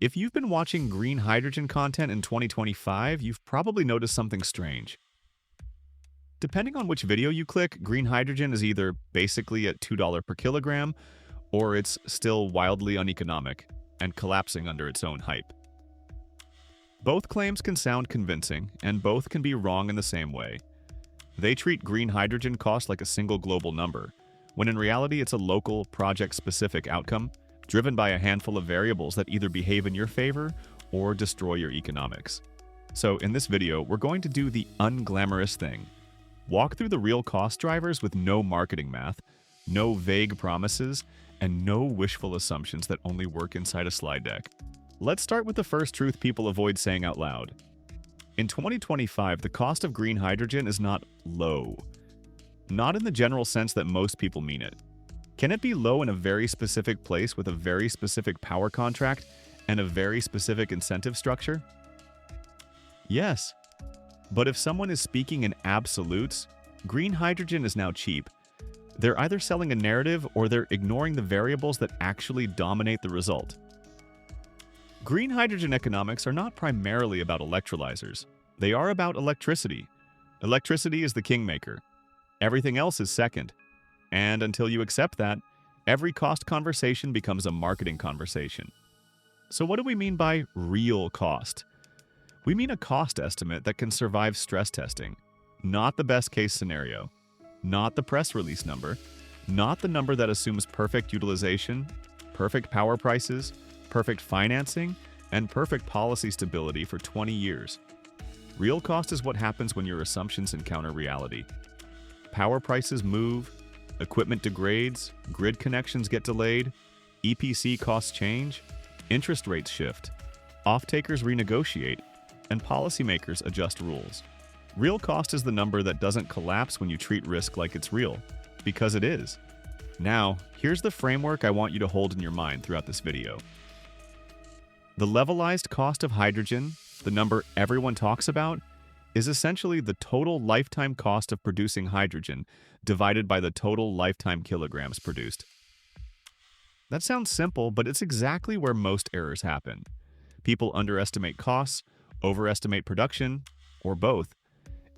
If you've been watching green hydrogen content in 2025, you've probably noticed something strange. Depending on which video you click, green hydrogen is either basically at $2 per kilogram, or it's still wildly uneconomic and collapsing under its own hype. Both claims can sound convincing, and both can be wrong in the same way. They treat green hydrogen cost like a single global number, when in reality it's a local, project-specific outcome driven by a handful of variables that either behave in your favor or destroy your economics. So in this video, we're going to do the unglamorous thing. Walk through the real cost drivers with no marketing math, no vague promises, and no wishful assumptions that only work inside a slide deck. Let's start with the first truth people avoid saying out loud. In 2025, the cost of green hydrogen is not low. Not in the general sense that most people mean it. Can it be low in a very specific place with a very specific power contract and a very specific incentive structure? Yes. But if someone is speaking in absolutes, green hydrogen is now cheap. They're either selling a narrative or they're ignoring the variables that actually dominate the result. Green hydrogen economics are not primarily about electrolyzers. They are about electricity. Electricity is the kingmaker. Everything else is second. And until you accept that, every cost conversation becomes a marketing conversation. So what do we mean by real cost? We mean a cost estimate that can survive stress testing, not the best case scenario, not the press release number, not the number that assumes perfect utilization, perfect power prices, perfect financing, and perfect policy stability for 20 years. Real cost is what happens when your assumptions encounter reality. Power prices move, equipment degrades, grid connections get delayed, EPC costs change, interest rates shift, off-takers renegotiate, and policymakers adjust rules. Real cost is the number that doesn't collapse when you treat risk like it's real, because it is. Now, here's the framework I want you to hold in your mind throughout this video. The levelized cost of hydrogen, the number everyone talks about, is essentially the total lifetime cost of producing hydrogen divided by the total lifetime kilograms produced. That sounds simple, but it's exactly where most errors happen. People underestimate costs, overestimate production, or both.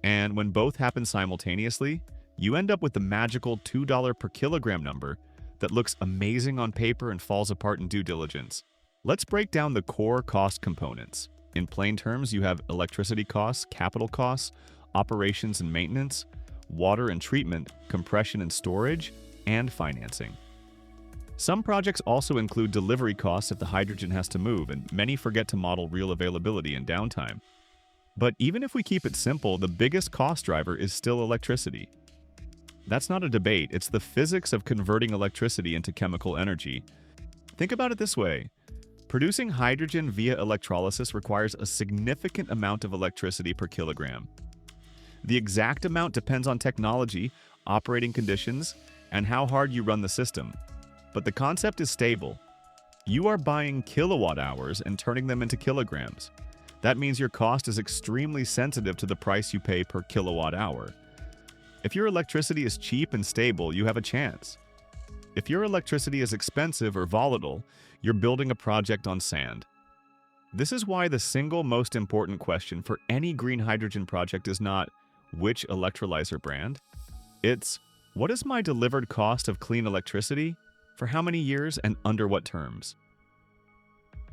And when both happen simultaneously, you end up with the magical $2 per kilogram number that looks amazing on paper and falls apart in due diligence. Let's break down the core cost components. In plain terms, you have electricity costs, capital costs, operations and maintenance, water and treatment, compression and storage, and financing. Some projects also include delivery costs if the hydrogen has to move, and many forget to model real availability and downtime. But even if we keep it simple, the biggest cost driver is still electricity. That's not a debate, it's the physics of converting electricity into chemical energy. Think about it this way. Producing hydrogen via electrolysis requires a significant amount of electricity per kilogram. The exact amount depends on technology, operating conditions, and how hard you run the system. But the concept is stable. You are buying kilowatt hours and turning them into kilograms. That means your cost is extremely sensitive to the price you pay per kilowatt hour. If your electricity is cheap and stable, you have a chance. If your electricity is expensive or volatile, you're building a project on sand. This is why the single most important question for any green hydrogen project is not, which electrolyzer brand? It's, what is my delivered cost of clean electricity? For how many years and under what terms?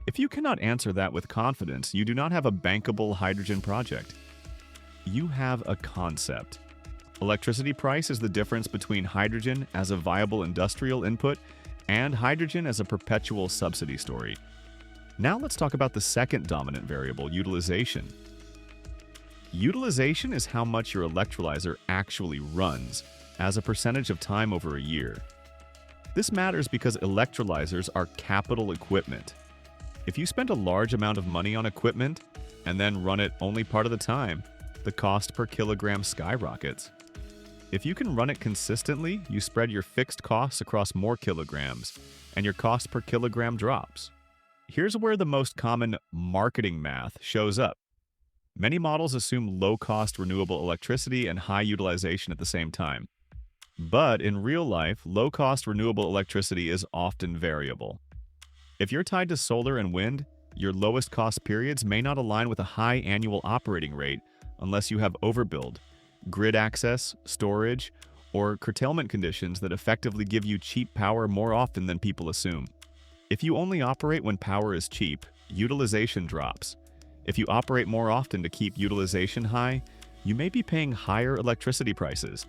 If you cannot answer that with confidence, you do not have a bankable hydrogen project. You have a concept. Electricity price is the difference between hydrogen as a viable industrial input and hydrogen as a perpetual subsidy story. Now let's talk about the second dominant variable, utilization. Utilization is how much your electrolyzer actually runs as a percentage of time over a year. This matters because electrolyzers are capital equipment. If you spend a large amount of money on equipment and then run it only part of the time, the cost per kilogram skyrockets. If you can run it consistently, you spread your fixed costs across more kilograms, and your cost per kilogram drops. Here's where the most common marketing math shows up. Many models assume low-cost renewable electricity and high utilization at the same time. But in real life, low-cost renewable electricity is often variable. If you're tied to solar and wind, Your lowest cost periods may not align with a high annual operating rate unless you have overbuild, grid access, storage, or curtailment conditions that effectively give you cheap power more often than people assume. If you only operate when power is cheap, utilization drops. If you operate more often to keep utilization high, you may be paying higher electricity prices.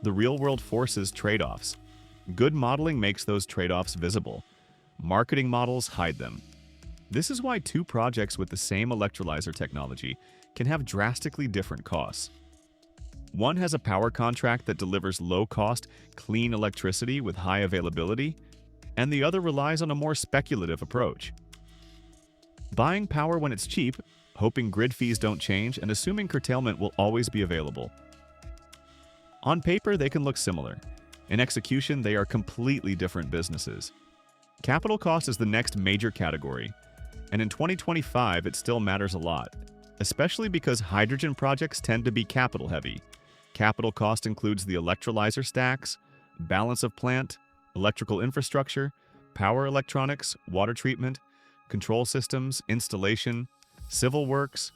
The real world forces trade-offs. Good modeling makes those trade-offs visible. Marketing models hide them. This is why two projects with the same electrolyzer technology can have drastically different costs. One has a power contract that delivers low-cost, clean electricity with high availability, and the other relies on a more speculative approach. Buying power when it's cheap, hoping grid fees don't change, and assuming curtailment will always be available. On paper, they can look similar. In execution, they are completely different businesses. Capital cost is the next major category, and in 2025 it still matters a lot, especially because hydrogen projects tend to be capital-heavy. Capital cost includes the electrolyzer stacks, balance of plant, electrical infrastructure, power electronics, water treatment, control systems, installation, civil works,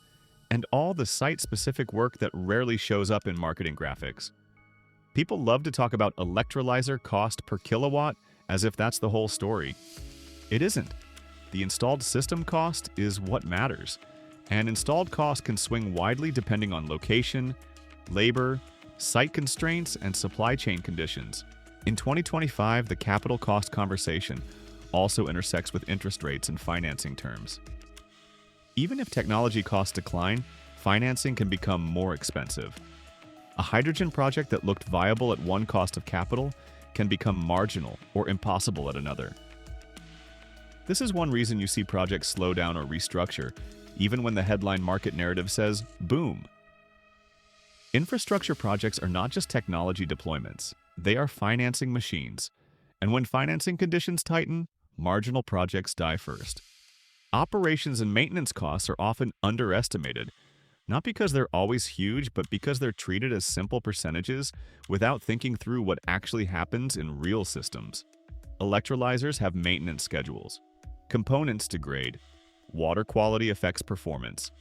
and all the site-specific work that rarely shows up in marketing graphics. People love to talk about electrolyzer cost per kilowatt as if that's the whole story. It isn't. The installed system cost is what matters, and installed cost can swing widely depending on location, labor, site constraints, and supply chain conditions. In 2025, the capital cost conversation also intersects with interest rates and financing terms. Even if technology costs decline, financing can become more expensive. A hydrogen project that looked viable at one cost of capital can become marginal or impossible at another. This is one reason you see projects slow down or restructure, even when the headline market narrative says, boom. Infrastructure projects are not just technology deployments, they are financing machines. And when financing conditions tighten, marginal projects die first. Operations and maintenance costs are often underestimated, not because they're always huge, but because they're treated as simple percentages without thinking through what actually happens in real systems. Electrolyzers have maintenance schedules. Components degrade. Water quality affects performance.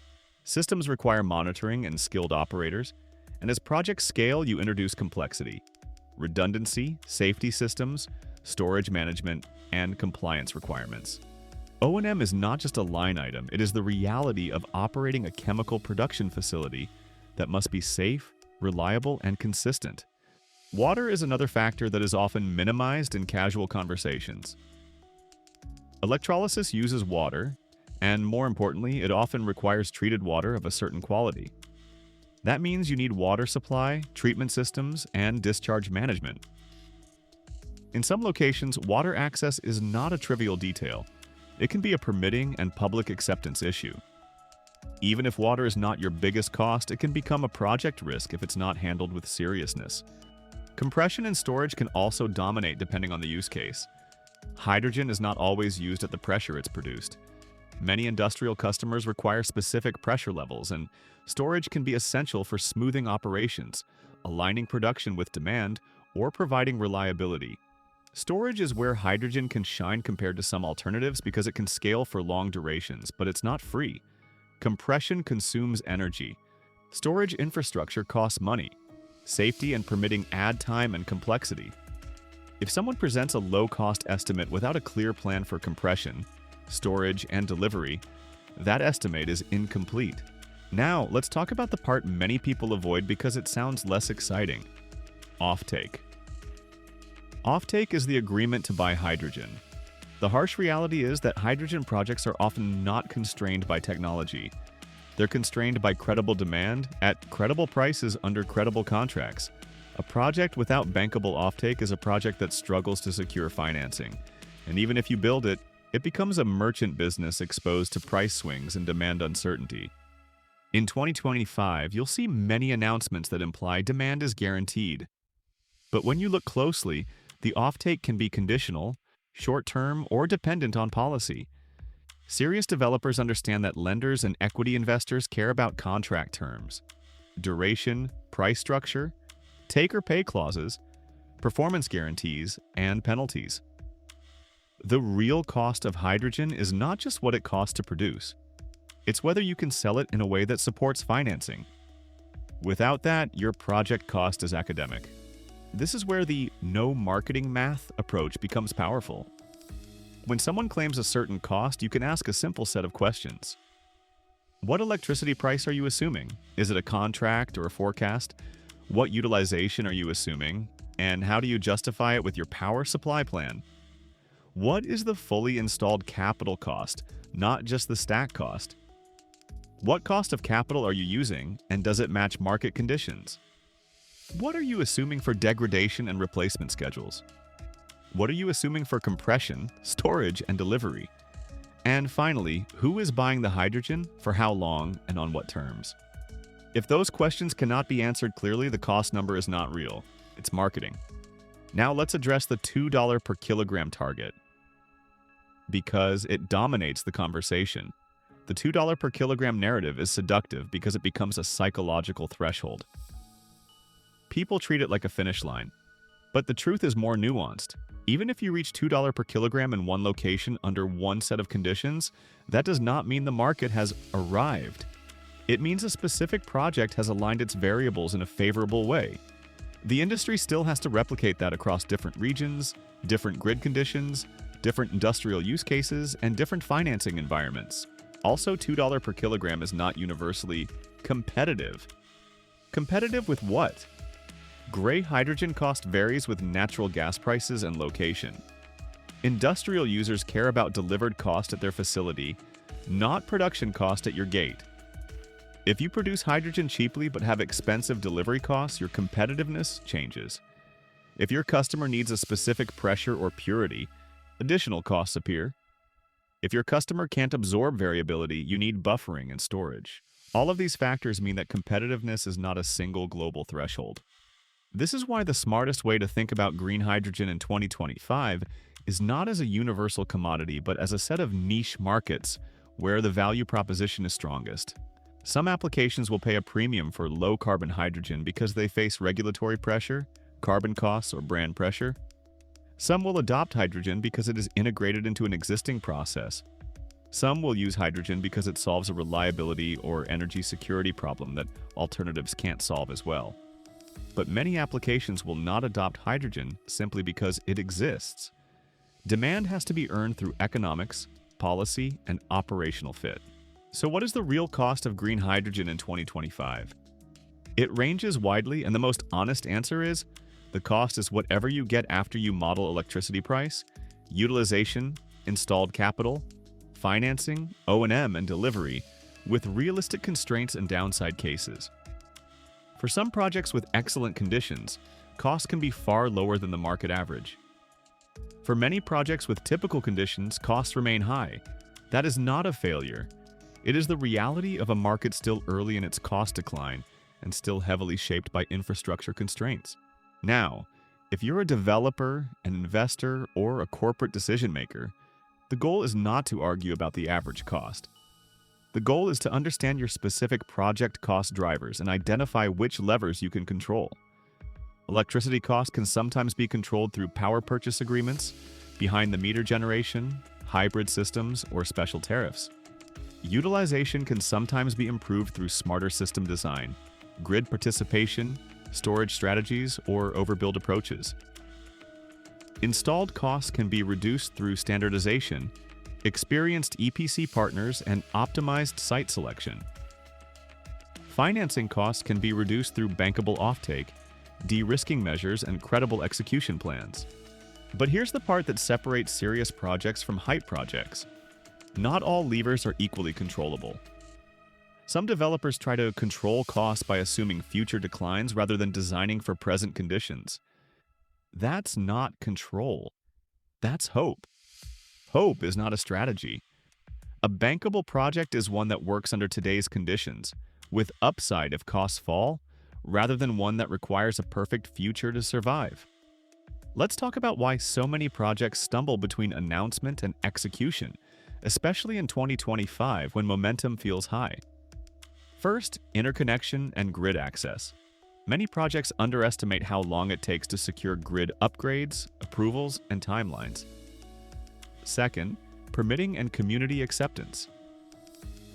Systems require monitoring and skilled operators, and as projects scale, you introduce complexity, redundancy, safety systems, storage management, and compliance requirements. O&M is not just a line item, it is the reality of operating a chemical production facility that must be safe, reliable, and consistent. Water is another factor that is often minimized in casual conversations. Electrolysis uses water, and more importantly, it often requires treated water of a certain quality. That means you need water supply, treatment systems, and discharge management. In some locations, water access is not a trivial detail. It can be a permitting and public acceptance issue. Even if water is not your biggest cost, it can become a project risk if it's not handled with seriousness. Compression and storage can also dominate depending on the use case. Hydrogen is not always used at the pressure it's produced. Many industrial customers require specific pressure levels, and storage can be essential for smoothing operations, aligning production with demand, or providing reliability. Storage is where hydrogen can shine compared to some alternatives because it can scale for long durations, but it's not free. Compression consumes energy. Storage infrastructure costs money. Safety and permitting add time and complexity. If someone presents a low-cost estimate without a clear plan for compression, storage, and delivery, that estimate is incomplete. Now, let's talk about the part many people avoid because it sounds less exciting: offtake. Offtake is the agreement to buy hydrogen. The harsh reality is that hydrogen projects are often not constrained by technology. They're constrained by credible demand at credible prices under credible contracts. A project without bankable offtake is a project that struggles to secure financing. And even if you build it, it becomes a merchant business exposed to price swings and demand uncertainty. In 2025, you'll see many announcements that imply demand is guaranteed. But when you look closely, the offtake can be conditional, short-term, or dependent on policy. Serious developers understand that lenders and equity investors care about contract terms, duration, price structure, take-or-pay clauses, performance guarantees, and penalties. The real cost of hydrogen is not just what it costs to produce. It's whether you can sell it in a way that supports financing. Without that, your project cost is academic. This is where the no marketing math approach becomes powerful. When someone claims a certain cost, you can ask a simple set of questions. What electricity price are you assuming? Is it a contract or a forecast? What utilization are you assuming? And how do you justify it with your power supply plan? What is the fully installed capital cost, not just the stack cost? What cost of capital are you using, and does it match market conditions? What are you assuming for degradation and replacement schedules? What are you assuming for compression, storage, and delivery? And finally, who is buying the hydrogen, for how long, and on what terms? If those questions cannot be answered clearly, the cost number is not real. It's marketing. Now let's address the $2 per kilogram target, because it dominates the conversation. The $2 per kilogram narrative is seductive because it becomes a psychological threshold. People treat it like a finish line, but the truth is more nuanced. Even if you reach $2 per kilogram in one location under one set of conditions, that does not mean the market has arrived. It means a specific project has aligned its variables in a favorable way. The industry still has to replicate that across different regions, different grid conditions, different industrial use cases, and different financing environments. Also, $2 per kilogram is not universally competitive. Competitive with what? Gray hydrogen cost varies with natural gas prices and location. Industrial users care about delivered cost at their facility, not production cost at your gate. If you produce hydrogen cheaply but have expensive delivery costs, your competitiveness changes. If your customer needs a specific pressure or purity, additional costs appear. If your customer can't absorb variability, you need buffering and storage. All of these factors mean that competitiveness is not a single global threshold. This is why the smartest way to think about green hydrogen in 2025 is not as a universal commodity, but as a set of niche markets where the value proposition is strongest. Some applications will pay a premium for low-carbon hydrogen because they face regulatory pressure, carbon costs, or brand pressure. Some will adopt hydrogen because it is integrated into an existing process. Some will use hydrogen because it solves a reliability or energy security problem that alternatives can't solve as well. But many applications will not adopt hydrogen simply because it exists. Demand has to be earned through economics, policy, and operational fit. So what is the real cost of green hydrogen in 2025? It ranges widely, and the most honest answer is, the cost is whatever you get after you model electricity price, utilization, installed capital, financing, O&M, and delivery, with realistic constraints and downside cases. For some projects with excellent conditions, costs can be far lower than the market average. For many projects with typical conditions, costs remain high. That is not a failure. It is the reality of a market still early in its cost decline and still heavily shaped by infrastructure constraints. Now, if you're a developer, an investor, or a corporate decision maker, the goal is not to argue about the average cost. The goal is to understand your specific project cost drivers and identify which levers you can control. Electricity costs can sometimes be controlled through power purchase agreements, behind-the-meter generation, hybrid systems, or special tariffs. Utilization can sometimes be improved through smarter system design, grid participation, storage strategies, or overbuild approaches. Installed costs can be reduced through standardization, experienced EPC partners, and optimized site selection. Financing costs can be reduced through bankable offtake, de-risking measures, and credible execution plans. But here's the part that separates serious projects from hype projects. Not all levers are equally controllable. Some developers try to control costs by assuming future declines rather than designing for present conditions. That's not control. That's hope. Hope is not a strategy. A bankable project is one that works under today's conditions, with upside if costs fall, rather than one that requires a perfect future to survive. Let's talk about why so many projects stumble between announcement and execution, especially in 2025 when momentum feels high. First, interconnection and grid access. Many projects underestimate how long it takes to secure grid upgrades, approvals, and timelines. Second, permitting and community acceptance.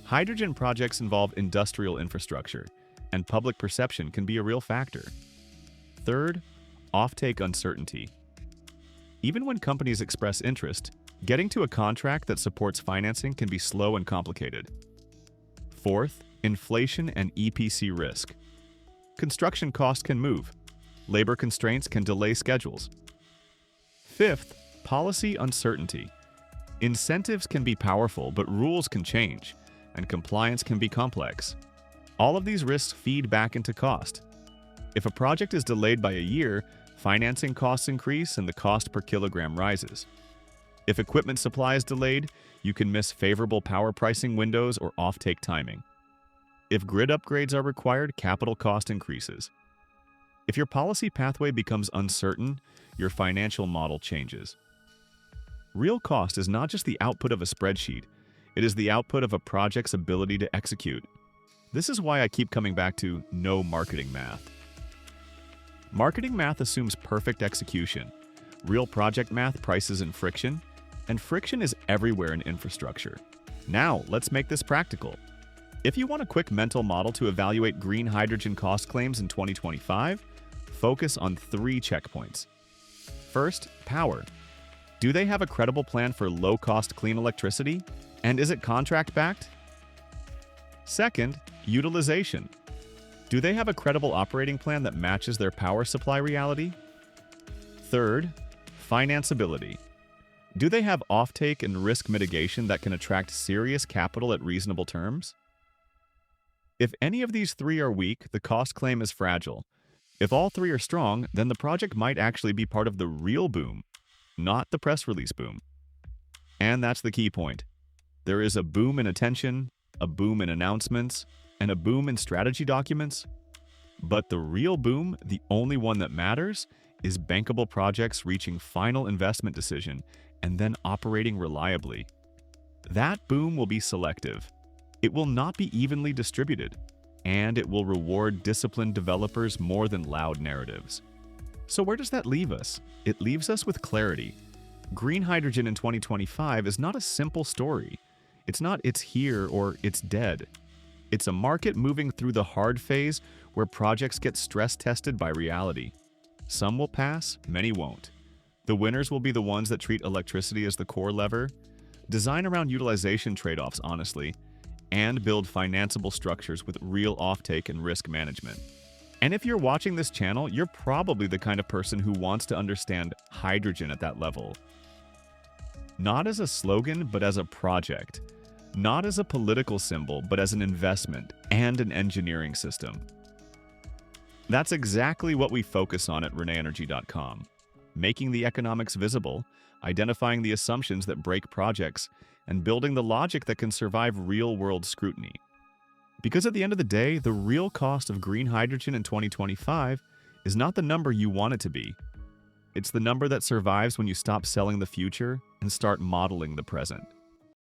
Hydrogen projects involve industrial infrastructure, and public perception can be a real factor. Third, offtake uncertainty. Even when companies express interest, getting to a contract that supports financing can be slow and complicated. Fourth, inflation and EPC risk. Construction costs can move. Labor constraints can delay schedules. Fifth, policy uncertainty. Incentives can be powerful, but rules can change, and compliance can be complex. All of these risks feed back into cost. If a project is delayed by a year, financing costs increase and the cost per kilogram rises. If equipment supply is delayed, you can miss favorable power pricing windows or offtake timing. If grid upgrades are required, capital cost increases. If your policy pathway becomes uncertain, your financial model changes. Real cost is not just the output of a spreadsheet, it is the output of a project's ability to execute. This is why I keep coming back to no marketing math. Marketing math assumes perfect execution. Real project math prices in friction, and friction is everywhere in infrastructure. Now, let's make this practical. If you want a quick mental model to evaluate green hydrogen cost claims in 2025, focus on 3 checkpoints. First, power. Do they have a credible plan for low-cost clean electricity? And is it contract-backed? Second, utilization. Do they have a credible operating plan that matches their power supply reality? Third, financeability. Do they have offtake and risk mitigation that can attract serious capital at reasonable terms? If any of these 3 are weak, the cost claim is fragile. If all 3 are strong, then the project might actually be part of the real boom, not the press release boom. And that's the key point. There is a boom in attention, a boom in announcements, and a boom in strategy documents. But the real boom, the only one that matters, is bankable projects reaching final investment decision and then operating reliably. That boom will be selective. It will not be evenly distributed, and it will reward disciplined developers more than loud narratives. So where does that leave us? It leaves us with clarity. Green hydrogen in 2025 is not a simple story. It's not "it's here" or "it's dead." It's a market moving through the hard phase where projects get stress tested by reality. Some will pass, many won't. The winners will be the ones that treat electricity as the core lever, design around utilization trade-offs honestly, and build financeable structures with real offtake and risk management. And if you're watching this channel, you're probably the kind of person who wants to understand hydrogen at that level. Not as a slogan, but as a project. Not as a political symbol, but as an investment and an engineering system. That's exactly what we focus on at ReneEnergy.com. Making the economics visible, identifying the assumptions that break projects, and building the logic that can survive real-world scrutiny. Because at the end of the day, the real cost of green hydrogen in 2025 is not the number you want it to be. It's the number that survives when you stop selling the future and start modeling the present.